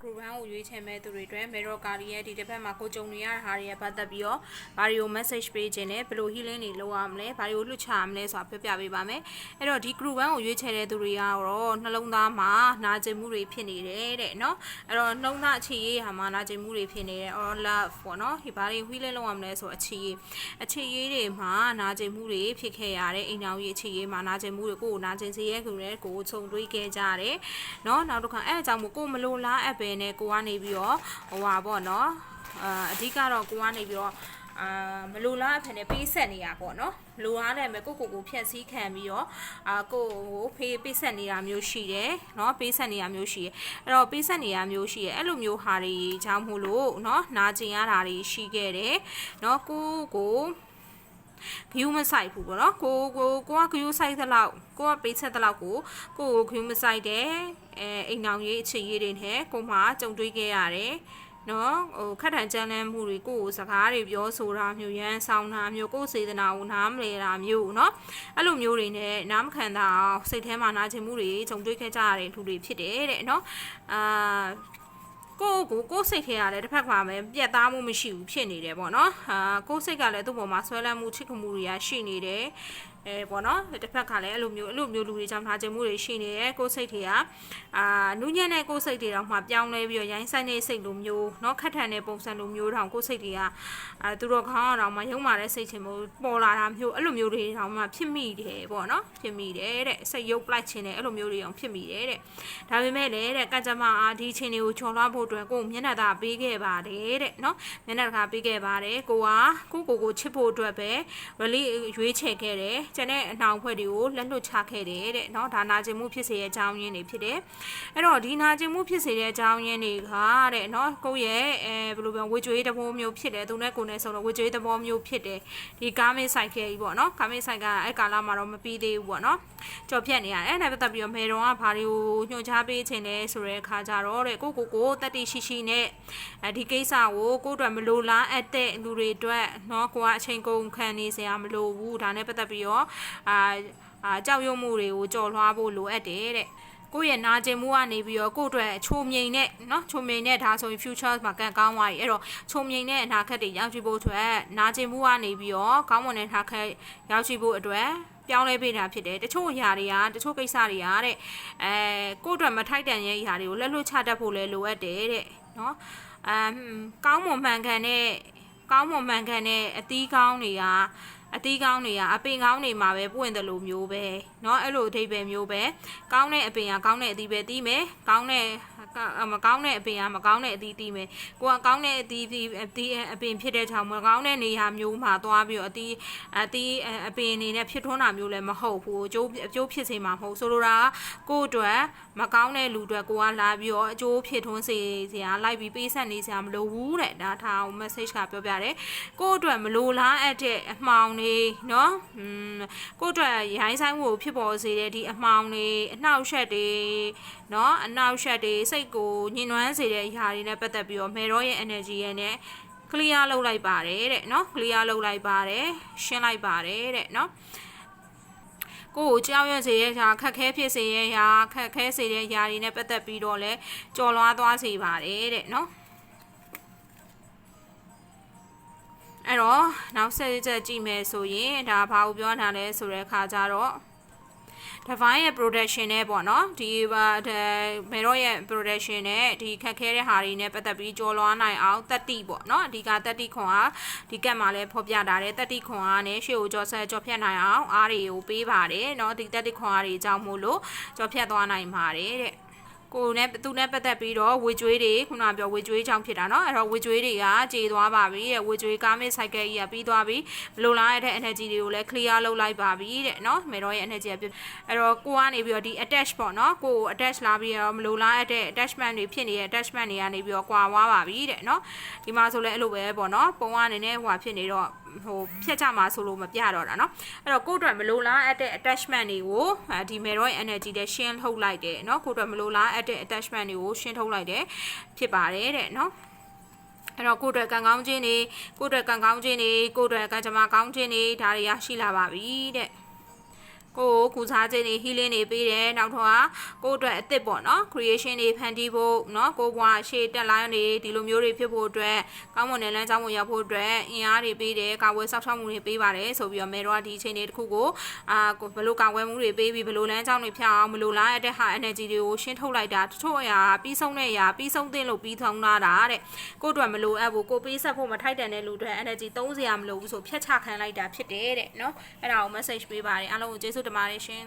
group 1ကိုရွေးချယ်မဲ့သူတွေအတွက် mirror card ရဲ့ဒီတစ်ဖက်မှာကိုကြုံနေရတဲ့ဟာတွေရဲ့ပတ်သက်ပြီးတော့ဘာတွေကို message ပေးခြင်းနဲ့ဘယ်လို healing တွေလုပ်ရမလဲဘာတွေကိုလွှတ်ချရမလဲဆိုတာပြောပြပေးပါမယ်အဲ့တော့ဒီ group 1ကိုရွေးချယ်တဲ့သူတွေကတော့နှလုံးသားမှာနာကျင်မှုတွေဖြစ်နေတယ်တဲ့နော်အဲ့တော့နှလုံးသားအခြေရေးဟာမှာနာကျင်မှုတွေဖြစ်နေတယ် or love ပေါ့နော်ဒီဘာတွေ healing လုပ်ရမလဲဆိုအခြေရေးတွေမှာနာကျင်မှုတွေဖြစ်ခဲ့ရတဲ့အိမ်တော်ကြီးအခြေရေးမှာနာကျင်မှုတွေကိုနာကျင်စေရဲ့သူတွေကိုခြုံတွေးခဲ့ကြတယ်နော်နောက်တစ်ခါအဲ့အကြောင်းကိုမလိုလားအပ်ပဲနဲ့ကိုကနေပြီးတော့ဟိုပါပေါ့နော်အဓိကတော့ကိုကနေပြီးတော့မလိုလားအဖက်နဲ့ပေးဆက်နေရပေါ့နော်လိုလားတယ်မဲ့ကိုဖြက်စီးခံပြီးတော့ကိုဖေးပေးဆက်နေတာမျိုးရှိတယ်เนาะပေးဆက်နေတာမျိုးရှိတယ်အဲ့တော့ပေးဆက်နေတာမျိုးရှိတယ်အဲ့လိုမျိုးဟာတွေကြောင့်မို့လို့เนาะနာကျင်ရတာတွေရှိခဲ့တယ်เนาะကိုဂယူးမဆိုင်ဘူးပေါ့နော်ကိုကဂယူးဆိုင်သလောက်ကိုကပေးဆက်သလောက်ကိုဂယူးမဆိုင်တဲ့အိမ်အောင်ရေးအခြေရေးတွေနဲ့ကိုမှကြုံတွေ့ခဲ့ရတယ်နော်ဟိုခက်ထန်ကြမ်းလန်းမှုတွေကိုစကားတွေပြောဆိုတာမျိုးရန်ဆောင်တာမျိုးကိုစေတနာကိုနားမလဲတာမျိုးเนาะအဲ့လိုမျိုးတွေနဲ့နားမခံတာစိတ်ထဲမှာနာကျင်မှုတွေကြုံတွေ့ခဲ့ကြရတဲ့လူတွေဖြစ်တယ်တဲ့เนาะကိုစိတ်ထဲရတယ်တစ်ဖက်မှာပဲပြက်သားမှုမရှိဘူးဖြစ်နေတယ်ပေါ့နော်ကိုစိတ်ကလည်းသူ့ပေါ်မှာဆွဲလန်းမှုချစ်ခမှုတွေရရှိနေတယ်ပေါ့နော်တစ်ဖက်ကလည်းအဲ့လိုမျိုးလူတွေကြောင့်ထားခြင်းမှုတွေရှိနေတယ်ကိုစိတ်တွေကနူးညံ့တဲ့ကိုစိတ်တွေတော့မှပြောင်းလဲပြီးတော့ရိုင်းဆိုင်တဲ့စိတ်လိုမျိုးเนาะခက်ထန်တဲ့ပုံစံလိုမျိုးတောင်ကိုစိတ်တွေကသူတို့ခေါင်းတော့မှရုံမာတဲ့စိတ်ချင်မှုပေါ်လာတာမျိုးအဲ့လိုမျိုးတွေတောင်မှဖြစ်မိတယ်ပေါ့နော်ဖြစ်မိတယ်တဲ့စိတ်ရုပ်ပလိုက်ခြင်းနဲ့အဲ့လိုမျိုးတွေအောင်ဖြစ်မိတယ်တဲ့ဒါပေမဲ့လည်းတဲ့ကကြမအားဒီချင်းတွေကိုချော်လွှားဖို့အတွက်ကိုမျက်နှာသာပေးခဲ့ပါတယ်တဲ့เนาะမျက်နှာသာပေးခဲ့ပါတယ်ကိုချစ်ဖို့အတွက်ပဲ really ရွေးချယ်ခဲ့တယ်ကျန်တဲ့အနှောင်ဖွဲ့တွေကိုလက်လွတ်ချခဲ့တယ်တဲ့เนาะဒါနာကျင်မှုဖြစ်စေတဲ့အကြောင်းရင်းတွေဖြစ်တယ်အဲ့တော့ဒီနာကျင်မှုဖြစ်စေတဲ့အကြောင်းရင်းတွေကတဲ့เนาะကိုယ့်ရဲ့ဘယ်လိုပြောဝေကျွေးတဘောမျိုးဖြစ်တယ်သူနဲ့ကိုယ်နဲ့ဆိုတော့ဝေကျွေးတဘောမျိုးဖြစ်တယ်ဒီကာမင်းဆိုင်ခဲကြီးပေါ့เนาะကာမင်းဆိုင်ကအဲ့ကာလမှာတော့မပြီးသေးဘူးပေါ့เนาะကြော်ဖြတ်နေရတယ်အဲ့ဒါပတ်သက်ပြီးတော့မေတော်ကဘာတွေကိုညွှန်ကြားပေးခြင်းလဲဆိုတဲ့အခါကျတော့တဲ့ကိုတတိရှိနဲ့ဒီကိစ္စကိုကိုအတွက်မလိုလားအပ်တဲ့လူတွေအတွက်เนาะကိုကအချိန်ကုန်ခံနေစရာမလိုဘူးဒါနဲ့ပတ်သက်ပြီးတော့ကြောက်ရွံ့မှုတွေကိုကြော်လွှားဖို့လိုအပ်တယ်တဲ့ကိုယ့်ရဲ့နာကျင်မှုကနေပြီးတော့ကိုယ့်အတွက်ချိုမြိန်နဲ့เนาะချိုမြိန်နဲ့ဒါဆိုရင် future မှာကံကောင်းသွားပြီအဲ့တော့ချိုမြိန်နဲ့အနာဂတ်တွေရောက်ရှိဖို့အတွက်နာကျင်မှုကနေပြီးတော့ကောင်းမွန်တဲ့နာဂတ်ရောက်ရှိဖို့အတွက်ပြောင်းလဲပေးတာဖြစ်တယ်တချို့အရာတွေကတချို့ကိစ္စတွေကတဲ့ကိုယ့်အတွက်မထိုက်တန်ရဲ့အရာတွေကိုလက်လွတ်ချတတ်ဖို့လဲလိုအပ်တယ်တဲ့เนาะကောင်းမွန်မှန်ကန်တဲ့အသီးကောင်းတွေကအပင်ကောင်းတွေမှာပဲပွင့်တယ်လို့မျိုးပဲเนาะအဲ့လိုအဓိပ္ပာယ်မျိုးပဲကောင်းတဲ့အပင်ကကောင်းတဲ့အသီးပဲတီးမယ်မကောင်းတဲ့အပင်ကမကောင်းတဲ့အသီးတီးမယ်ကိုကကောင်းတဲ့အသီးအပင်ဖြစ်တဲ့ကြောင့်မကောင်းတဲ့နေရာမျိုးမှာသွားပြီးတော့အသီးအပင်အနေနဲ့ဖြစ်ထွန်းတာမျိုးလည်းမဟုတ်ဘူးအကျိုးဖြစ်စေမှာမဟုတ်ဆိုလိုတာကိုအတွက်မကောင်းတဲ့လူအတွက်ကိုကလာပြီးတော့အကျိုးဖြစ်ထွန်းစေစရာလိုက်ပြီးပေးဆက်နေစရာမလိုဘူးတဲ့ဒါထားအောင် message ကပြောပြတယ်ကိုအတွက်မလိုလားအပ်တဲ့အမှောင်တွေเนาะကိုအတွက်ရိုင်းဆိုင်မှုကိုဖြစ်ပေါ်စေတဲ့ဒီအမှောင်တွေအနှောက်အယှက်တွေเนาะအနှောက်အယှက်တွေစိတ်ကိုညှဉ်းနှွမ်းစေတဲ့အရာတွေနဲ့ပတ်သက်ပြီးတော့မေရောရဲ့ energy ရဲ့နဲ့ clear လုပ်လိုက်ပါတယ်တဲ့เนาะ clear လုပ်လိုက်ပါတယ်ရှင်းလိုက်ပါတယ်တဲ့เนาะကိုကြောက်ရွံ့စေတဲ့ຢာခက်ခဲဖြစ်စေတဲ့ຢာခက်ခဲစေတဲ့ຢာတွေနဲ့ပတ်သက်ပြီးတော့လဲကြော်လွှားသွားစေပါတယ်တဲ့เนาะအဲ့တော့နောက်ဆက်ချက်ကြည့်မယ်ဆိုရင်ဒါဘာကိုပြောတာလဲဆိုတဲ့အခါကျတော့ divine ရဲ့ production နဲ့ပေါ့နော်ဒီမေရောရဲ့ production နဲ့ဒီခက်ခဲတဲ့ဟာတွေနဲ့ပတ်သက်ပြီးကြော်လွှားနိုင်အောင်တတိပေါ့နော်အဓိကတတိခွန်အားဒီကတ်မှာလည်းဖော်ပြတာတယ်တတိခွန်အားနဲ့ရှေ့ကိုကြော်ဖြတ်နိုင်အောင်အားတွေကိုပေးပါတယ်เนาะဒီတတိခွန်အားတွေအကြောင်းမို့လို့ကြော်ဖြတ်သွားနိုင်ပါတယ်တဲ့ကိုနဲ့သူနဲ့ပတ်သက်ပြီးတော့ဝေကျွေးတွေခုနပြောဝေကျွေးချောင်းဖြစ်တာเนาะအဲ့တော့ဝေကျွေးတွေကကြေသွားပါပြီတဲ့ဝေကျွေးကားမစ် cycle ကြီးကပြီးသွားပြီမလိုလားတဲ့ energy တွေကိုလည်း clear လုပ်လိုက်ပါပြီတဲ့เนาะမေတော်ရဲ့ energy ကပြအဲ့တော့ကိုကနေပြီးတော့ဒီ attach ပေါ့เนาะကို attach လာပြီးတော့မလိုလားတဲ့ attachment တွေဖြစ်နေတဲ့ attachment တွေကနေပြီးတော့ကွာသွားပါပြီတဲ့เนาะဒီမှာဆိုလဲအဲ့လိုပဲပေါ့เนาะပုံကနေနဲ့ဟိုဖြစ်နေတော့ဖြတ်ချမှာဆိုလို့မပြတော့တာเนาะအဲ့တော့ကိုအတွက်မလိုလားတဲ့ attachment တွေကိုဒီ mirror energy နဲ့ရှင်းထုတ်လိုက်တယ်เนาะကိုအတွက်မလိုလားတဲ့ attachment တွေကိုရှင်းထုတ်လိုက်တယ်ဖြစ်ပါတယ်တဲ့เนาะအဲ့တော့ကိုယ့်အတွက်ကံကောင်းခြင်းတွေကိုယ့်အတွက်ကံကောင်းခြင်းတွေကိုယ့်အတွက်ကံကြမ္မာကောင်းခြင်းတွေဒါတွေရရှိလာပါပြီတဲ့ ကိုကုစားခြင်းတွေ healing တွေပေးတယ်နောက်တော့ကိုအတွက်အသစ်ပေါ့နော် creation တွေဖန်တီးဖို့နော်ကိုဘွားရှေ့တက်လာနေဒီလိုမျိုးတွေဖြစ်ဖို့အတွက်ကောင်းမွန်တဲ့လမ်းကြောင်းကိုရောက်ဖို့အတွက်အင်အားတွေပေးတယ်ကာဝယ်ဆောက်ရှောက်မှုတွေပေးပါတယ်ဆိုပြီးတော့မဲတော့ဒီအချိန်တွေတစ်ခုကိုဘယ်လိုကာဝယ်မှုတွေပေးပြီးဘယ်လိုလမ်းကြောင်းတွေဖြတ်အောင်ဘယ်လိုလားတဲ့ဟာ energy တွေကိုရှင်းထုတ်လိုက်တာတချို့အရာပြီးဆုံးတဲ့အရာပြီးဆုံးသင့်လို့ပြီးထောင်းလာတာတဲ့ကိုအတွက်မလိုအပ်ဘူးကိုပေးဆက်ဖို့မထိုက်တန်တဲ့လူတွေ energy သုံးစရာမလိုဘူးဆိုဖြတ်ချခံလိုက်တာဖြစ်တယ်တဲ့နော်အဲ့ဒါကို message ပေးပါတယ်အားလုံးကိုကျေးဇူးတင်ပါတယ်ရှင်